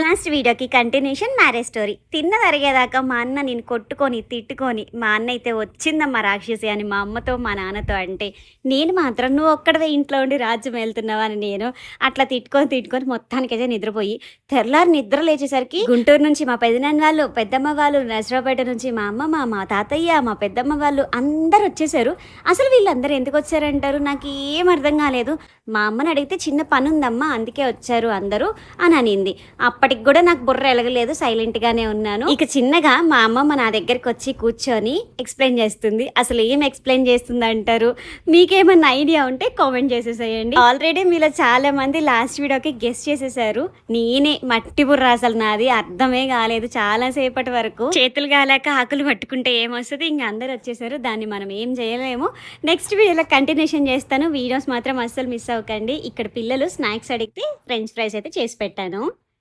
Last వీడియోకి continuation marriage story. తిన్నదరిగేదాకా మా అన్న నేను కొట్టుకొని తిట్టుకొని, మా అన్న అయితే వచ్చిందమ్మా రాక్షసి అని మా అమ్మతో మా నాన్నతో అంటే, నేను మాత్రం నువ్వు ఒక్కడవే ఇంట్లో ఉండి రాజ్యం వెళ్తున్నావా అని నేను అట్లా తిట్టుకొని మొత్తానికైతే నిద్రపోయి, తెల్లారి నిద్ర లేచేసరికి గుంటూరు నుంచి మా పెదనాన్న వాళ్ళు, పెద్దమ్మ వాళ్ళు, నరసరావుపేట నుంచి మా అమ్మమ్మ, మా తాతయ్య, మా పెద్దమ్మ వాళ్ళు అందరు వచ్చేసారు. అసలు వీళ్ళందరూ ఎందుకు వచ్చారంటారు నాకు ఏం అర్థం కాలేదు. మా అమ్మని అడిగితే చిన్న పని ఉందమ్మా అందుకే వచ్చారు అందరూ అని అనింది. అప్పటికి కూడా నాకు బుర్ర ఎలగలేదు, సైలెంట్గానే ఉన్నాను. ఇక చిన్నగా మా అమ్మమ్మ నా దగ్గరికి వచ్చి కూర్చొని ఎక్స్ప్లెయిన్ చేస్తుంది. అసలు ఏం ఎక్స్ప్లెయిన్ చేస్తుంది అంటారు? మీకేమన్నా ఐడియా ఉంటే కామెంట్ చేసేసేయండి. ఆల్రెడీ మీలో చాలా మంది లాస్ట్ వీడియోకి గెస్ చేసేసారు. నేనే మట్టి బుర్ర, అసలు నాది అర్థమే కాలేదు చాలా సేపటి వరకు. చేతులు కాలాక ఆకులు పట్టుకుంటే ఏమొస్తుంది, ఇంక అందరు వచ్చేసారు. దాన్ని మనం ఏం చేయలేము. నెక్స్ట్ వీడియోలో కంటిన్యూషన్ చేస్తాను. వీడియోస్ మాత్రం అస్సలు మిస్ అవ్వకండి. ఇక్కడ పిల్లలు స్నాక్స్ అడిగితే ఫ్రెంచ్ ఫ్రైస్ అయితే చేసి పెట్టాను.